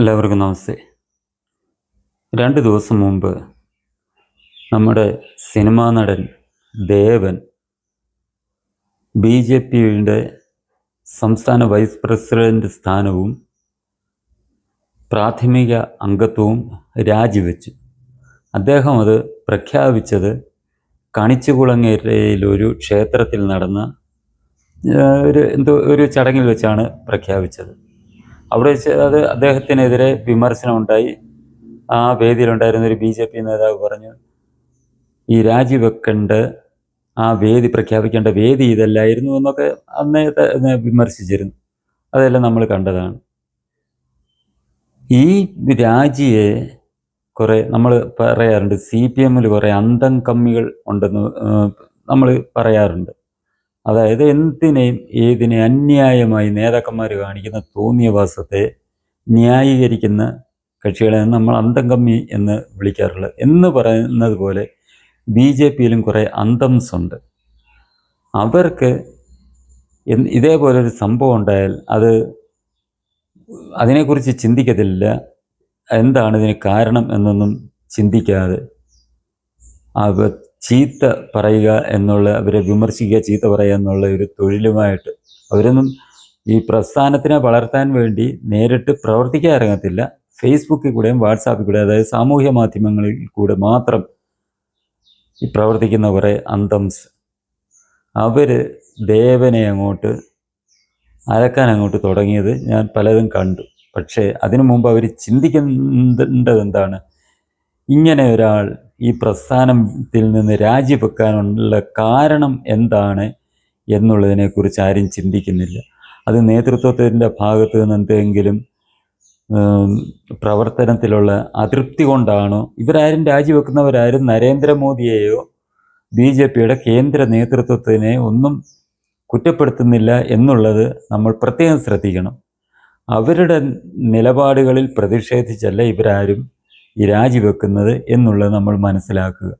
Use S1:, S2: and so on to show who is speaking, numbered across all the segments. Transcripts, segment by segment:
S1: എല്ലാവർക്കും നമസ്തേ. 2 ദിവസം മുമ്പ് നമ്മുടെ സിനിമാ നടൻ ദേവൻ BJPയുടെ സംസ്ഥാന വൈസ് പ്രസിഡന്റ് സ്ഥാനവും പ്രാഥമിക അംഗത്വവും രാജിവെച്ചു. അദ്ദേഹം അത് പ്രഖ്യാപിച്ചത് കണിച്ചുകുളങ്ങരയിലൊരു ക്ഷേത്രത്തിൽ നടന്ന ഒരു ചടങ്ങിൽ വെച്ചാണ് പ്രഖ്യാപിച്ചത്. അവിടെ വെച്ച് അദ്ദേഹത്തിനെതിരെ വിമർശനമുണ്ടായി. ആ വേദിയിലുണ്ടായിരുന്ന ഒരു BJP നേതാവ് പറഞ്ഞു, ഈ രാജിവെക്കേണ്ട ആ വേദി, പ്രഖ്യാപിക്കേണ്ട വേദി ഇതല്ലായിരുന്നു എന്നൊക്കെ അന്നേ വിമർശിച്ചിരുന്നു. അതെല്ലാം നമ്മൾ കണ്ടതാണ്. ഈ രാജിയെ കുറേ നമ്മൾ പറയാറുണ്ട്, CPM-ൽ കുറേ അന്തം കമ്മികൾ ഉണ്ടെന്ന് നമ്മൾ പറയാറുണ്ട്. അതായത് എന്തിനേയും ഏതിനെ അന്യായമായി നേതാക്കന്മാർ കാണിക്കുന്ന തോന്നിയവാസത്തെ ന്യായീകരിക്കുന്ന കക്ഷികളെ നമ്മൾ അന്തം കമ്മി എന്ന് വിളിക്കാറുള്ളത്. എന്ന് പറയുന്നത് പോലെ BJPയിലും കുറേ അന്തംസ് ഉണ്ട്. അവർക്ക് ഇതേപോലൊരു സംഭവം ഉണ്ടായാൽ അതിനെക്കുറിച്ച് ചിന്തിക്കത്തില്ല, എന്താണ് ഇതിന് കാരണം എന്നൊന്നും ചിന്തിക്കാതെ ചീത്ത പറയുക എന്നുള്ള, അവരെ വിമർശിക്കുക, ചീത്ത പറയുക എന്നുള്ള ഒരു തൊഴിലുമായിട്ട് അവരൊന്നും ഈ പ്രസ്ഥാനത്തിനെ വളർത്താൻ വേണ്ടി നേരിട്ട് പ്രവർത്തിക്കാൻ ഇറങ്ങത്തില്ല. ഫേസ്ബുക്കിൽ കൂടെയും വാട്സാപ്പിൽ കൂടെ, അതായത് സാമൂഹ്യ മാധ്യമങ്ങളിൽ കൂടെ മാത്രം ഈ പ്രവർത്തിക്കുന്ന കുറേ അന്തംസ്, അവർ ദേവനെ അങ്ങോട്ട് തുടങ്ങിയത് ഞാൻ പലതും കണ്ടു. പക്ഷേ അതിനു മുമ്പ് അവർ ചിന്തിക്കേണ്ടത് എന്താണ്? ഇങ്ങനെ ഒരാൾ ഈ പ്രസ്ഥാനത്തിൽ നിന്ന് രാജിവെക്കാനുള്ള കാരണം എന്താണ് എന്നുള്ളതിനെക്കുറിച്ച് ആരും ചിന്തിക്കുന്നില്ല. അത് നേതൃത്വത്തിൻ്റെ ഭാഗത്ത് നിന്ന് എന്തെങ്കിലും പ്രവർത്തനത്തിലുള്ള അതൃപ്തി കൊണ്ടാണോ? ഇവരാരും രാജിവെക്കുന്നവരാരും നരേന്ദ്രമോദിയെയോ BJPയുടെ കേന്ദ്ര നേതൃത്വത്തിനെ ഒന്നും കുറ്റപ്പെടുത്തുന്നില്ല എന്നുള്ളത് നമ്മൾ പ്രത്യേകം ശ്രദ്ധിക്കണം. അവരുടെ നിലപാടുകളിൽ പ്രതിഷേധിച്ചല്ല ഇവരാരും ഈ രാജിവെക്കുന്നത് എന്നുള്ളത് നമ്മൾ മനസ്സിലാക്കുക.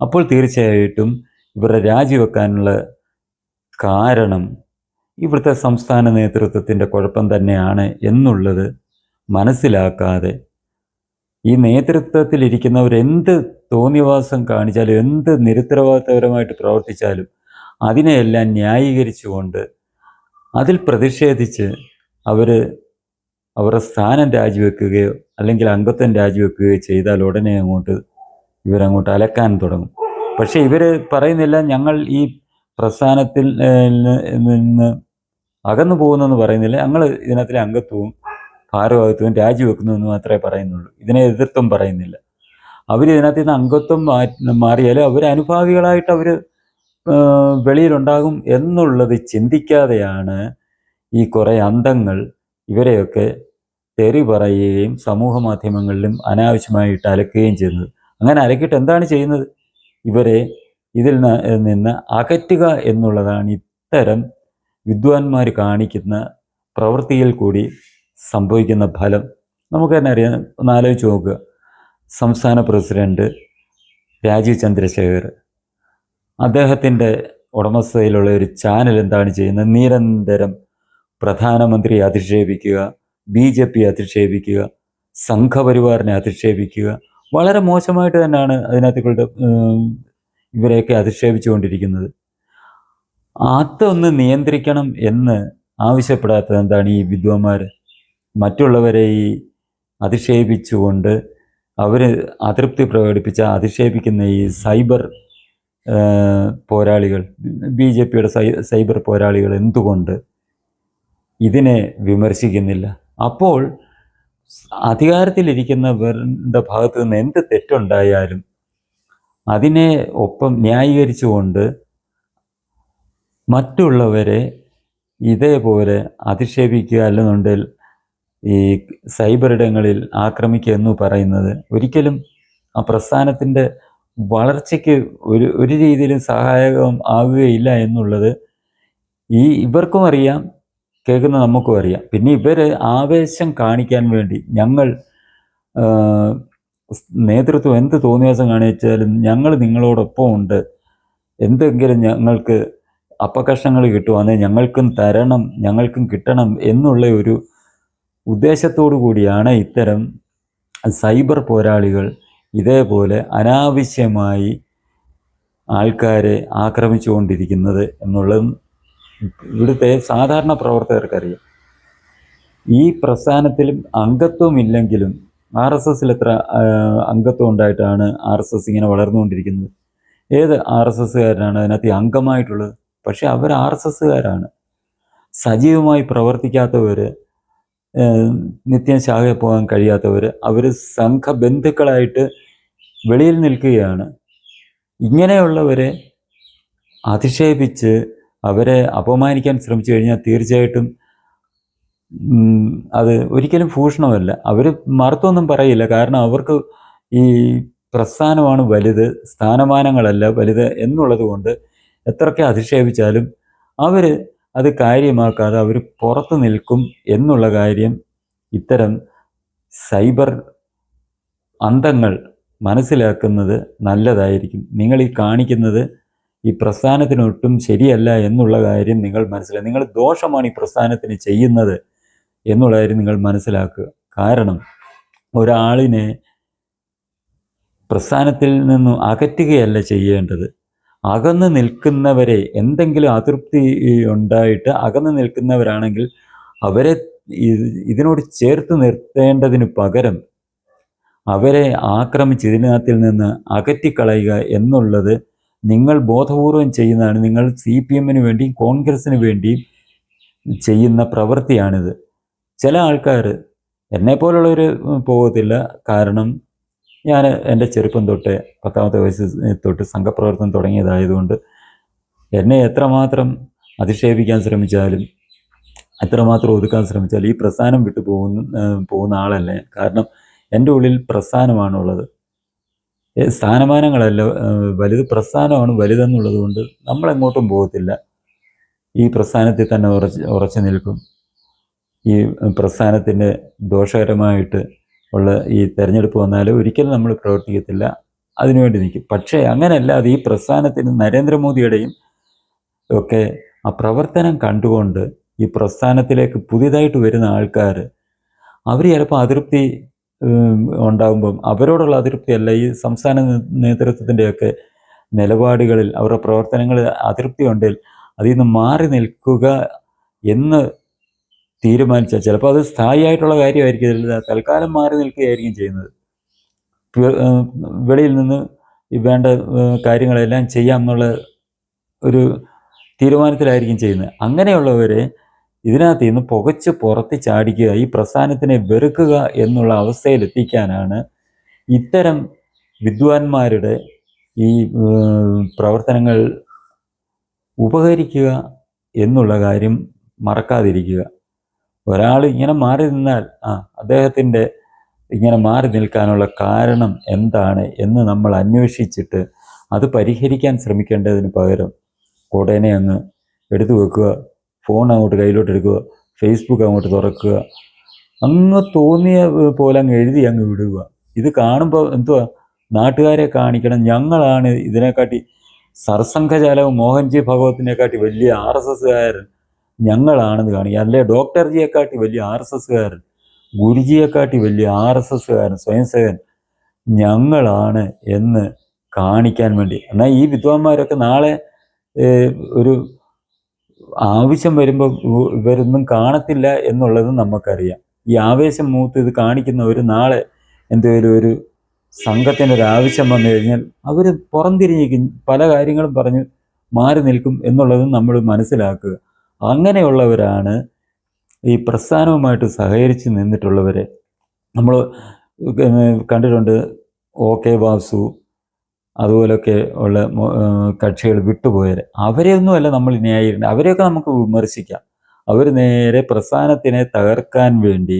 S1: അപ്പോൾ തീർച്ചയായിട്ടും ഇവരുടെ രാജിവെക്കാനുള്ള കാരണം ഇവിടുത്തെ സംസ്ഥാന നേതൃത്വത്തിൻ്റെ കുഴപ്പം തന്നെയാണ് എന്നുള്ളത് മനസ്സിലാക്കാതെ ഈ നേതൃത്വത്തിലിരിക്കുന്നവർ എന്ത് തോന്നിവാസം കാണിച്ചാലും, എന്ത് നിരുത്തരവാദിത്തപരമായിട്ട് പ്രവർത്തിച്ചാലും അതിനെയെല്ലാം ന്യായീകരിച്ചുകൊണ്ട് അതിൽ പ്രതിഷേധിച്ച് അവരുടെ സ്ഥാനം രാജിവെക്കുകയോ അല്ലെങ്കിൽ അംഗത്വം രാജിവെക്കുകയോ ചെയ്താൽ ഉടനെ ഇവരങ്ങോട്ട് അലക്കാൻ തുടങ്ങും. പക്ഷേ ഇവർ പറയുന്നില്ല, ഞങ്ങൾ ഈ പ്രസ്ഥാനത്തിൽ നിന്ന് അകന്നു പോകുന്നെന്ന് പറയുന്നില്ല, ഞങ്ങൾ ഇതിനകത്തിലെ അംഗത്വവും ഭാരവാഹിത്വവും രാജിവെക്കുന്നു എന്ന് മാത്രമേ പറയുന്നുള്ളൂ. ഇതിനെ എതിർത്തും പറയുന്നില്ല. ഇതിനകത്ത് നിന്ന് അംഗത്വം മാറിയാൽ അവർ അനുഭാവികളായിട്ട് അവർ വെളിയിലുണ്ടാകും എന്നുള്ളത് ചിന്തിക്കാതെയാണ് ഈ കുറേ അന്തങ്ങൾ ഇവരെയൊക്കെ തെറി പറയുകയും സമൂഹ മാധ്യമങ്ങളിലും അനാവശ്യമായിട്ട് അലക്കുകയും ചെയ്യുന്നത്. അങ്ങനെ അലക്കിയിട്ട് എന്താണ് ചെയ്യുന്നത്? ഇവരെ ഇതിൽ നിന്ന് അകറ്റുക എന്നുള്ളതാണ് ഇത്തരം വിദ്വാൻമാർ കാണിക്കുന്ന പ്രവൃത്തിയിൽ കൂടി സംഭവിക്കുന്ന ഫലം. നമുക്ക് തന്നെ അറിയാം. ഒന്ന് ആലോചിച്ച് നോക്കുക. സംസ്ഥാന പ്രസിഡന്റ് രാജീവ് ചന്ദ്രശേഖർ, അദ്ദേഹത്തിൻ്റെ ഉടമസ്ഥതയിലുള്ള ഒരു ചാനൽ എന്താണ് ചെയ്യുന്നത്? നിരന്തരം പ്രധാനമന്ത്രിയെ അധിക്ഷേപിക്കുക, BJP അധിക്ഷേപിക്കുക, സംഘപരിവാറിനെ അധിക്ഷേപിക്കുക. വളരെ മോശമായിട്ട് തന്നെയാണ് അതിനകത്ത് ഇവരെയൊക്കെ അധിക്ഷേപിച്ചുകൊണ്ടിരിക്കുന്നത്. അതൊന്ന് നിയന്ത്രിക്കണം എന്ന് ആവശ്യപ്പെടാത്തത് എന്താണ് ഈ വിദ്വാന്മാർ? മറ്റുള്ളവരെ ഈ അധിക്ഷേപിച്ചുകൊണ്ട് അവർ അതൃപ്തി അധിക്ഷേപിക്കുന്ന ഈ സൈബർ പോരാളികൾ, BJPയുടെ സൈബർ പോരാളികൾ എന്തുകൊണ്ട് ഇതിനെ വിമർശിക്കുന്നില്ല? അപ്പോൾ അധികാരത്തിലിരിക്കുന്നവരുടെ ഭാഗത്തു നിന്ന് എന്ത് തെറ്റുണ്ടായാലും അതിനെ ഒപ്പം ന്യായീകരിച്ചുകൊണ്ട് മറ്റുള്ളവരെ ഇതേപോലെ അധിക്ഷേപിക്കുക, അല്ലെന്നുണ്ടെങ്കിൽ ഈ സൈബർ ഇടങ്ങളിൽ ആക്രമിക്കുക എന്ന് പറയുന്നത് ഒരിക്കലും ആ പ്രസ്ഥാനത്തിൻ്റെ വളർച്ചയ്ക്ക് ഒരു രീതിയിലും സഹായകം ആകുകയില്ല എന്നുള്ളത് ഇവർക്കും അറിയാം, കേൾക്കുന്ന നമുക്കും അറിയാം. പിന്നെ ഇവർ ആവേശം കാണിക്കാൻ വേണ്ടി ഞങ്ങൾ നേതൃത്വം എന്ത് തോന്നിയാസം കാണിച്ചാലും ഞങ്ങൾ നിങ്ങളോടൊപ്പം ഉണ്ട്, എന്തെങ്കിലും ഞങ്ങൾക്ക് അപ്പകഷ്ണങ്ങൾ കിട്ടുവാണെങ്കിൽ ഞങ്ങൾക്കും തരണം, ഞങ്ങൾക്കും കിട്ടണം എന്നുള്ള ഉദ്ദേശത്തോടു കൂടിയാണ് ഇത്തരം സൈബർ പോരാളികൾ ഇതേപോലെ അനാവശ്യമായി ആൾക്കാരെ ആക്രമിച്ചുകൊണ്ടിരിക്കുന്നത് എന്നുള്ളതും ഇവിടുത്തെ സാധാരണ പ്രവർത്തകർക്കറിയാം. ഈ പ്രസ്ഥാനത്തിലും അംഗത്വമില്ലെങ്കിലും RSSൽ എത്ര അംഗത്വം ഉണ്ടായിട്ടാണ് RSS ഇങ്ങനെ വളർന്നുകൊണ്ടിരിക്കുന്നത്? ഏത് RSSകാരനാണ് അതിനകത്ത് അംഗമായിട്ടുള്ളത്? പക്ഷെ അവർ RSSകാരാണ്. സജീവമായി പ്രവർത്തിക്കാത്തവർ, നിത്യം ശാഖയിൽ പോകാൻ കഴിയാത്തവർ, അവർ സംഘബന്ധുക്കളായിട്ട് വെളിയിൽ നിൽക്കുകയാണ്. ഇങ്ങനെയുള്ളവരെ അധിക്ഷേപിച്ച് അവരെ അപമാനിക്കാൻ ശ്രമിച്ചു കഴിഞ്ഞാൽ തീർച്ചയായിട്ടും അത് ഒരിക്കലും ഭൂഷണമല്ല. അവർ മറുത്തൊന്നും പറയില്ല. കാരണം അവർക്ക് ഈ പ്രസ്ഥാനമാണ് വലുത്, സ്ഥാനമാനങ്ങളല്ല വലുത് എന്നുള്ളത് കൊണ്ട് എത്രയൊക്കെ അധിക്ഷേപിച്ചാലും അവർ അത് കാര്യമാക്കാതെ അവർ പുറത്തു നിൽക്കും എന്നുള്ള കാര്യം ഇത്തരം സൈബർ അന്തങ്ങൾ മനസ്സിലാക്കുന്നത് നല്ലതായിരിക്കും. നിങ്ങൾ ഈ കാണിക്കുന്നത് ഈ പ്രസ്ഥാനത്തിനൊട്ടും ശരിയല്ല എന്നുള്ള കാര്യം നിങ്ങൾ മനസ്സിലാക്കുക. നിങ്ങൾ ദോഷമാണ് ഈ പ്രസ്ഥാനത്തിന് ചെയ്യുന്നത് എന്നുള്ള കാര്യം നിങ്ങൾ മനസ്സിലാക്കുക. കാരണം ഒരാളിനെ പ്രസ്ഥാനത്തിൽ നിന്നും അകറ്റുകയല്ല ചെയ്യേണ്ടത്. അകന്ന് നിൽക്കുന്നവരെ, എന്തെങ്കിലും അതൃപ്തി ഉണ്ടായിട്ട് അകന്ന് നിൽക്കുന്നവരാണെങ്കിൽ അവരെ ഇതിനോട് ചേർത്ത് നിർത്തേണ്ടതിന് പകരം അവരെ ആക്രമിച്ച് ഇതിനകത്തിൽ നിന്ന് അകറ്റിക്കളയുക എന്നുള്ളത് നിങ്ങൾ ബോധപൂർവം ചെയ്യുന്നതാണ്. നിങ്ങൾ CPMന് വേണ്ടിയും കോൺഗ്രസ്സിന് വേണ്ടിയും ചെയ്യുന്ന പ്രവൃത്തിയാണിത്. ചില ആൾക്കാർ, എന്നെപ്പോലുള്ളവർ പോകത്തില്ല. കാരണം ഞാൻ എൻ്റെ ചെറുപ്പം തൊട്ട് 10ാമത്തെ വയസ്സ് തൊട്ട് സംഘപ്രവർത്തനം തുടങ്ങിയതായതുകൊണ്ട് എന്നെ എത്രമാത്രം അധിക്ഷേപിക്കാൻ ശ്രമിച്ചാലും എത്രമാത്രം ഒതുക്കാൻ ശ്രമിച്ചാലും ഈ പ്രസ്ഥാനം വിട്ടു പോകുന്ന ആളല്ല. കാരണം എൻ്റെ ഉള്ളിൽ പ്രസ്ഥാനമാണുള്ളത്. സ്ഥാനമാനങ്ങളല്ല വലുത്, പ്രസ്ഥാനമാണ് വലുതെന്നുള്ളത് കൊണ്ട് നമ്മളെങ്ങോട്ടും പോകത്തില്ല. ഈ പ്രസ്ഥാനത്തിൽ തന്നെ ഉറച്ചു നിൽക്കും. ഈ പ്രസ്ഥാനത്തിൻ്റെ ദോഷകരമായിട്ട് ഉള്ള ഈ തെരഞ്ഞെടുപ്പ് വന്നാൽ ഒരിക്കലും നമ്മൾ പ്രവർത്തിക്കത്തില്ല, അതിനുവേണ്ടി നിൽക്കും. പക്ഷേ അങ്ങനെയല്ലാതെ ഈ പ്രസ്ഥാനത്തിന് നരേന്ദ്രമോദിയുടെയും ഒക്കെ ആ പ്രവർത്തനം കണ്ടുകൊണ്ട് ഈ പ്രസ്ഥാനത്തിലേക്ക് പുതിയതായിട്ട് വരുന്ന ആൾക്കാർ, അവർ ചിലപ്പോൾ അതൃപ്തി ഉണ്ടാകുമ്പം അവരോടുള്ള അതൃപ്തിയല്ല, ഈ സംസ്ഥാന നേതൃത്വത്തിൻ്റെയൊക്കെ നിലപാടുകളിൽ അവരുടെ പ്രവർത്തനങ്ങളിൽ അതൃപ്തി ഉണ്ടെങ്കിൽ അതിൽ നിന്ന് മാറി നിൽക്കുക എന്ന് തീരുമാനിച്ചാൽ ചിലപ്പോൾ അത് സ്ഥായിയായിട്ടുള്ള കാര്യമായിരിക്കും. തൽക്കാലം മാറി നിൽക്കുകയായിരിക്കും ചെയ്യുന്നത്. വെളിയിൽ നിന്ന് വേണ്ട കാര്യങ്ങളെല്ലാം ചെയ്യാം എന്നുള്ള ഒരു തീരുമാനത്തിലായിരിക്കും ചെയ്യുന്നത്. അങ്ങനെയുള്ളവരെ ഇതിനകത്ത് നിന്ന് പുകച്ച് പുറത്ത് ചാടിക്കുക, ഈ പ്രസ്ഥാനത്തിനെ വെറുക്കുക എന്നുള്ള അവസ്ഥയിലെത്തിക്കാനാണ് ഇത്തരം വിദ്വാൻമാരുടെ ഈ പ്രവർത്തനങ്ങൾ ഉപകരിക്കുക എന്നുള്ള കാര്യം മറക്കാതിരിക്കുക. ഒരാൾ ഇങ്ങനെ മാറി നിന്നാൽ അദ്ദേഹത്തിൻ്റെ ഇങ്ങനെ മാറി നിൽക്കാനുള്ള കാരണം എന്താണ് എന്ന് നമ്മൾ അന്വേഷിച്ചിട്ട് അത് പരിഹരിക്കാൻ ശ്രമിക്കേണ്ടതിന് പകരം ഉടനെ അങ്ങ് എടുത്തു വെക്കുക, ഫോൺ അങ്ങോട്ട് കയ്യിലോട്ട് എടുക്കുക, ഫേസ്ബുക്ക് അങ്ങോട്ട് തുറക്കുക, അങ്ങ് തോന്നിയ പോലെ അങ്ങ് എഴുതി അങ്ങ് വിടുക. ഇത് കാണുമ്പോൾ എന്തുവാ, നാട്ടുകാരെ കാണിക്കണം, ഞങ്ങളാണ് ഇതിനെക്കാട്ടി സർസംഘചാലവും മോഹൻജി ഭഗവത്തിനെക്കാട്ടി വലിയ RSSകാരൻ ഞങ്ങളാണെന്ന് കാണിക്കുക. അല്ലെ ഡോക്ടർജിയെക്കാട്ടി വലിയ RSSകാരൻ, ഗുരുജിയെക്കാട്ടി വലിയ RSSകാരൻ, സ്വയംസേവൻ ഞങ്ങളാണ് എന്ന് കാണിക്കാൻ വേണ്ടി. എന്നാൽ ഈ വിദ്വാൻമാരൊക്കെ നാളെ ഒരു ആവശ്യം വരുമ്പോൾ ഇവരൊന്നും കാണത്തില്ല എന്നുള്ളത് നമുക്കറിയാം. ഈ ആവേശം മൂത്ത് ഇത് കാണിക്കുന്നവർ നാളെ എന്തെങ്കിലും ഒരു സംഘത്തിനൊരാവശ്യം വന്നു കഴിഞ്ഞാൽ അവർ പുറംതിരിഞ്ഞിരിക്കും, പല കാര്യങ്ങളും പറഞ്ഞ് മാറി നിൽക്കും എന്നുള്ളതും നമ്മൾ മനസ്സിലാക്കുക. അങ്ങനെയുള്ളവരാണ് ഈ പ്രസ്ഥാനവുമായിട്ട് സഹകരിച്ച് നിന്നിട്ടുള്ളവരെ നമ്മൾ കണ്ടിട്ടുണ്ട്. OK വാസു അതുപോലൊക്കെ ഉള്ള കക്ഷികൾ വിട്ടുപോയവരെ, അവരെയൊന്നുമല്ല നമ്മൾ ന്യായീകരിക്കുന്നത്. അവരെയൊക്കെ നമുക്ക് വിമർശിക്കാം. അവർ നേരെ പ്രസ്ഥാനത്തിനെ തകർക്കാൻ വേണ്ടി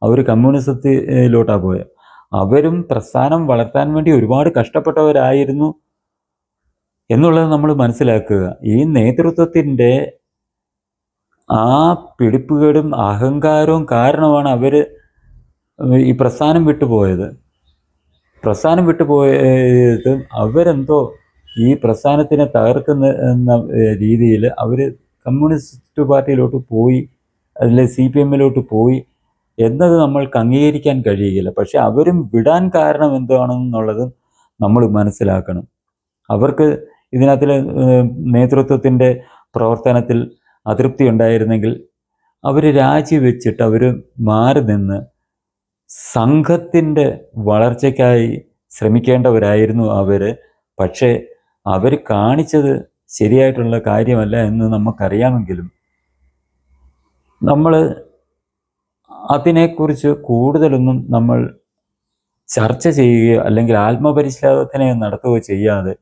S1: അവർ കമ്മ്യൂണിസത്തിലോട്ടാണ് പോയത്. അവരും പ്രസ്ഥാനം വളർത്താൻ വേണ്ടി ഒരുപാട് കഷ്ടപ്പെട്ടവരായിരുന്നു എന്നുള്ളത് നമ്മൾ മനസ്സിലാക്കുക. ഈ നേതൃത്വത്തിൻ്റെ ആ പിടിപ്പുകേടും അഹങ്കാരവും കാരണമാണ് അവർ ഈ പ്രസ്ഥാനം വിട്ടുപോയത്. പ്രസ്ഥാനം വിട്ടുപോയത് അവരെന്തോ ഈ പ്രസ്ഥാനത്തിനെ തകർക്കുന്ന രീതിയിൽ അവർ കമ്മ്യൂണിസ്റ്റ് പാർട്ടിയിലോട്ട് പോയി, അതിൽ CPMലോട്ട് പോയി എന്നത് നമ്മൾക്ക് അംഗീകരിക്കാൻ കഴിയുകയില്ല. പക്ഷെ അവരും വിടാൻ കാരണം എന്താണെന്നുള്ളത് നമ്മൾ മനസ്സിലാക്കണം. അവർക്ക് ഇതിനകത്തിൽ നേതൃത്വത്തിൻ്റെ പ്രവർത്തനത്തിൽ അതൃപ്തി ഉണ്ടായിരുന്നെങ്കിൽ അവർ രാജിവെച്ചിട്ട് അവർ മാറി നിന്ന് സംഘത്തിൻ്റെ വളർച്ചയ്ക്കായി ശ്രമിക്കേണ്ടവരായിരുന്നു അവർ. പക്ഷേ അവർ കാണിച്ചത് ശരിയായിട്ടുള്ള കാര്യമല്ല എന്ന് നമുക്കറിയാമെങ്കിലും നമ്മൾ അതിനെക്കുറിച്ച് കൂടുതലൊന്നും നമ്മൾ ചർച്ച ചെയ്യുകയോ അല്ലെങ്കിൽ ആത്മപരിശോധന നടത്തുകയോ ചെയ്യാതെ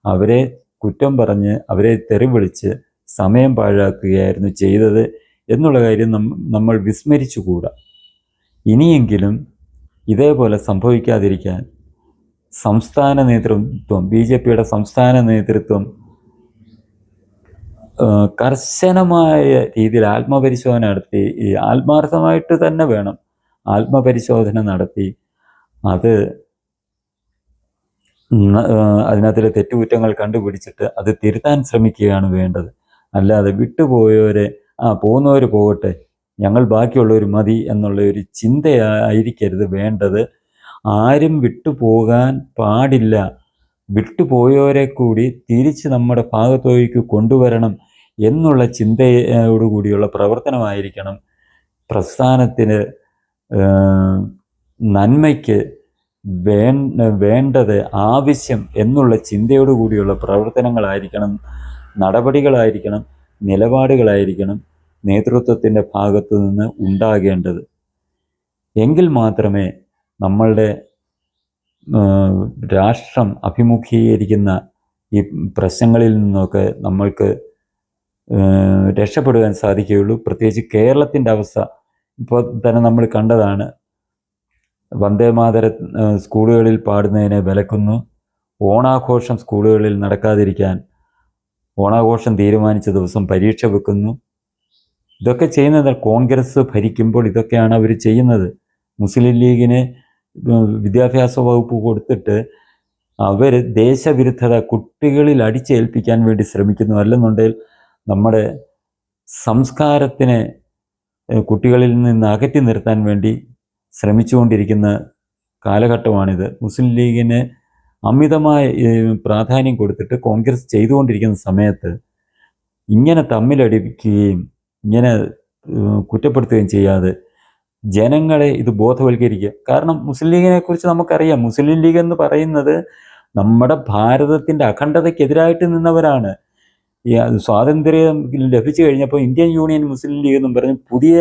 S1: അവരെ കുറ്റം പറഞ്ഞ് അവരെ തെറി വിളിച്ച് സമയം പാഴാക്കുകയായിരുന്നു ചെയ്തത് എന്നുള്ള കാര്യം നമ്മൾ വിസ്മരിച്ചുകൂടാ. ഇനിയെങ്കിലും ഇതേപോലെ സംഭവിക്കാതിരിക്കാൻ സംസ്ഥാന നേതൃത്വം, BJPയുടെ സംസ്ഥാന നേതൃത്വം കർശനമായ രീതിയിൽ ആത്മപരിശോധന നടത്തി, ആത്മാർത്ഥമായിട്ട് തന്നെ വേണം ആത്മപരിശോധന നടത്തി അത് അതിനകത്തിലെ തെറ്റുകുറ്റങ്ങൾ കണ്ടുപിടിച്ചിട്ട് അത് തിരുത്താൻ ശ്രമിക്കുകയാണ് വേണ്ടത്. അല്ലാതെ വിട്ടുപോയവരെ പോകുന്നവർ പോകട്ടെ, ഞങ്ങൾ ബാക്കിയുള്ളവർ മതി എന്നുള്ള ഒരു ചിന്തയായിരിക്കരുത് വേണ്ടത്. ആരും വിട്ടുപോകാൻ പാടില്ല. വിട്ടുപോയവരെ കൂടി തിരിച്ച് നമ്മുടെ ഭാഗത്തേക്ക് കൊണ്ടുവരണം എന്നുള്ള ചിന്തയോടുകൂടിയുള്ള പ്രവർത്തനമായിരിക്കണം പ്രസ്ഥാനത്തിന് നന്മയ്ക്ക് വേണ്ടത്, ആവശ്യം എന്നുള്ള ചിന്തയോടുകൂടിയുള്ള പ്രവർത്തനങ്ങളായിരിക്കണം, നടപടികളായിരിക്കണം, നിലപാടുകളായിരിക്കണം നേതൃത്വത്തിൻ്റെ ഭാഗത്തു നിന്ന് ഉണ്ടാകേണ്ടത്. എങ്കിൽ മാത്രമേ നമ്മളുടെ രാഷ്ട്രം അഭിമുഖീകരിക്കുന്ന ഈ പ്രശ്നങ്ങളിൽ നിന്നൊക്കെ നമ്മൾക്ക് രക്ഷപ്പെടുവാൻ സാധിക്കുകയുള്ളൂ. പ്രത്യേകിച്ച് കേരളത്തിൻ്റെ അവസ്ഥ ഇപ്പോൾ തന്നെ നമ്മൾ കണ്ടതാണ്. വന്ദേമാതര സ്കൂളുകളിൽ പാടുന്നതിനെ വിലക്കുന്നു. ഓണാഘോഷം സ്കൂളുകളിൽ നടക്കാതിരിക്കാൻ ഓണാഘോഷം തീരുമാനിച്ച ദിവസം പരീക്ഷ വെക്കുന്നു. ഇതൊക്കെ ചെയ്യുന്നത് കോൺഗ്രസ് ഭരിക്കുമ്പോൾ ഇതൊക്കെയാണ് അവർ ചെയ്യുന്നത്. മുസ്ലിം ലീഗിന് വിദ്യാഭ്യാസ വകുപ്പ് കൊടുത്തിട്ട് അവർ ദേശവിരുദ്ധത കുട്ടികളിൽ അടിച്ചേൽപ്പിക്കാൻ വേണ്ടി ശ്രമിക്കുന്നു. അല്ലെന്നുണ്ടെങ്കിൽ നമ്മുടെ സംസ്കാരത്തിനെ കുട്ടികളിൽ നിന്ന് അകറ്റി നിർത്താൻ വേണ്ടി ശ്രമിച്ചുകൊണ്ടിരിക്കുന്ന കാലഘട്ടമാണിത്. മുസ്ലിം ലീഗിന് അമിതമായ പ്രാധാന്യം കൊടുത്തിട്ട് കോൺഗ്രസ് ചെയ്തുകൊണ്ടിരിക്കുന്ന സമയത്ത് ഇങ്ങനെ തമ്മിലടിപ്പിക്കുകയും ഇങ്ങനെ കുറ്റപ്പെടുത്തുകയും ചെയ്യാതെ ജനങ്ങളെ ഇത് ബോധവൽക്കരിക്കുക. കാരണം മുസ്ലിം ലീഗിനെ കുറിച്ച് നമുക്കറിയാം. മുസ്ലിം ലീഗ് എന്ന് പറയുന്നത് നമ്മുടെ ഭാരതത്തിൻ്റെ അഖണ്ഡതയ്ക്കെതിരായിട്ട് നിന്നവരാണ്. ഈ സ്വാതന്ത്ര്യം ലഭിച്ചു കഴിഞ്ഞപ്പോൾ ഇന്ത്യൻ യൂണിയൻ മുസ്ലിം ലീഗ് എന്നും പറഞ്ഞ് പുതിയ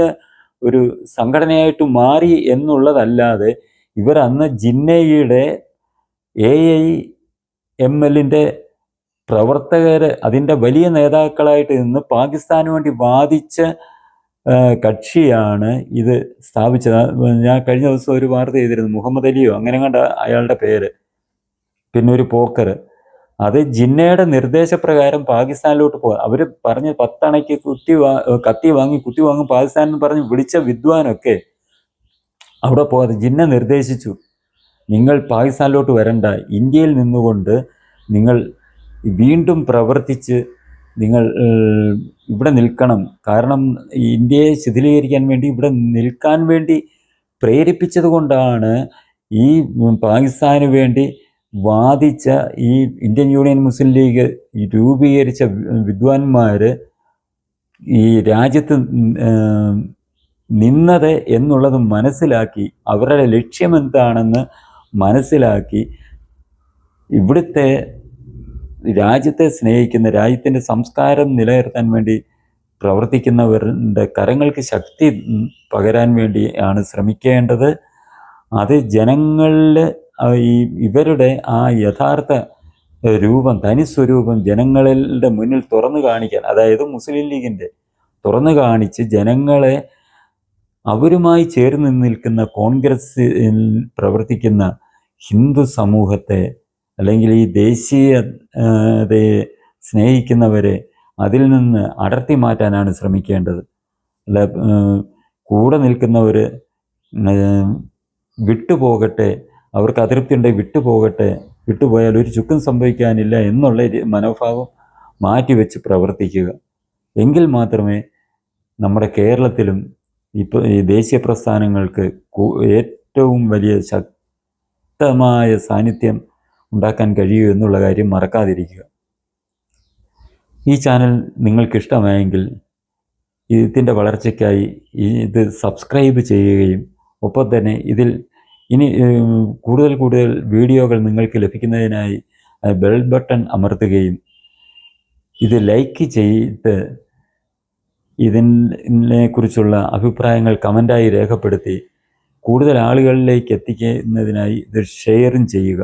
S1: ഒരു സംഘടനയായിട്ട് മാറി എന്നുള്ളതല്ലാതെ ഇവർ അന്ന് ജിന്നയുടെ AIMLൻ്റെ പ്രവർത്തകർ, അതിൻ്റെ വലിയ നേതാക്കളായിട്ട് നിന്ന് പാകിസ്ഥാന് വേണ്ടി വാദിച്ച കക്ഷിയാണ് ഇത് സ്ഥാപിച്ചത്. ഞാൻ കഴിഞ്ഞ ദിവസം ഒരു വാർത്ത ചെയ്തിരുന്നു, മുഹമ്മദ് അലിയോ അങ്ങനെ കണ്ട അയാളുടെ പേര്, പിന്നെ ഒരു പോക്കർ. അത് ജിന്നയുടെ നിർദ്ദേശപ്രകാരം പാകിസ്ഥാനിലോട്ട് പോകാം. അവർ പറഞ്ഞ് 10 അണയ്ക്ക് കത്തി വാങ്ങും പാകിസ്ഥാനെന്ന് പറഞ്ഞ് വിളിച്ച വിദ്വാനൊക്കെ അവിടെ പോകാതെ ജിന്ന നിർദ്ദേശിച്ചു, നിങ്ങൾ പാകിസ്ഥാനിലോട്ട് വരണ്ട, ഇന്ത്യയിൽ നിന്നുകൊണ്ട് നിങ്ങൾ വീണ്ടും പ്രവർത്തിച്ച് നിങ്ങൾ ഇവിടെ നിൽക്കണം. കാരണം ഇന്ത്യയെ ശിഥിലീകരിക്കാൻ വേണ്ടി ഇവിടെ നിൽക്കാൻ വേണ്ടി പ്രേരിപ്പിച്ചത് കൊണ്ടാണ് ഈ പാകിസ്ഥാന് വേണ്ടി വാദിച്ച ഈ ഇന്ത്യൻ യൂണിയൻ മുസ്ലിം ലീഗ് രൂപീകരിച്ച വിദ്വാൻമാർ ഈ രാജ്യത്ത് നിന്നത് എന്നുള്ളത് മനസ്സിലാക്കി, അവരുടെ ലക്ഷ്യമെന്താണെന്ന് മനസ്സിലാക്കി ഇവിടുത്തെ രാജ്യത്തെ സ്നേഹിക്കുന്ന, രാജ്യത്തിൻ്റെ സംസ്കാരം നിലനിർത്താൻ വേണ്ടി പ്രവർത്തിക്കുന്നവരുടെ കരങ്ങൾക്ക് ശക്തി പകരാൻ വേണ്ടിയാണ് ശ്രമിക്കേണ്ടത്. അത് ജനങ്ങളിൽ ഇവരുടെ ആ യഥാർത്ഥ രൂപം, തനിസ്വരൂപം ജനങ്ങളുടെ മുന്നിൽ തുറന്നു കാണിക്കാൻ, അതായത് മുസ്ലിം ലീഗിൻ്റെ തുറന്നു കാണിച്ച് ജനങ്ങളെ അവരുമായി ചേർന്ന് നിൽക്കുന്ന കോൺഗ്രസ്സിൽ പ്രവർത്തിക്കുന്ന ഹിന്ദു സമൂഹത്തെ അല്ലെങ്കിൽ ഈ ദേശീയതയെ സ്നേഹിക്കുന്നവരെ അതിൽ നിന്ന് അടർത്തി മാറ്റാനാണ് ശ്രമിക്കേണ്ടത്. അല്ല കൂടെ നിൽക്കുന്നവർ വിട്ടുപോകട്ടെ, അവർക്ക് അതൃപ്തി ഉണ്ടെങ്കിൽ വിട്ടുപോകട്ടെ, വിട്ടുപോയാൽ ഒരു ചുക്കും സംഭവിക്കാനില്ല എന്നുള്ള മനോഭാവം മാറ്റിവെച്ച് പ്രവർത്തിക്കുക. എങ്കിൽ മാത്രമേ നമ്മുടെ കേരളത്തിലും ഇപ്പോൾ ഈ ദേശീയ പ്രസ്ഥാനങ്ങൾക്ക് ഏറ്റവും വലിയ ശക്തമായ സാന്നിധ്യം ഉണ്ടാക്കാൻ കഴിയൂ എന്നുള്ള കാര്യം മറക്കാതിരിക്കുക. ഈ ചാനൽ നിങ്ങൾക്കിഷ്ടമായെങ്കിൽ ഇതിൻ്റെ വളർച്ചയ്ക്കായി ഇത് സബ്സ്ക്രൈബ് ചെയ്യുകയും ഒപ്പം തന്നെ ഇതിൽ ഇനി കൂടുതൽ കൂടുതൽ വീഡിയോകൾ നിങ്ങൾക്ക് ലഭിക്കുന്നതിനായി ബെൽ ബട്ടൺ അമർത്തുകയും ഇത് ലൈക്ക് ചെയ്ത് ഇതിനെക്കുറിച്ചുള്ള അഭിപ്രായങ്ങൾ കമൻ്റായി രേഖപ്പെടുത്തി കൂടുതൽ ആളുകളിലേക്ക് എത്തിക്കുന്നതിനായി ഇത് ഷെയറും ചെയ്യുക.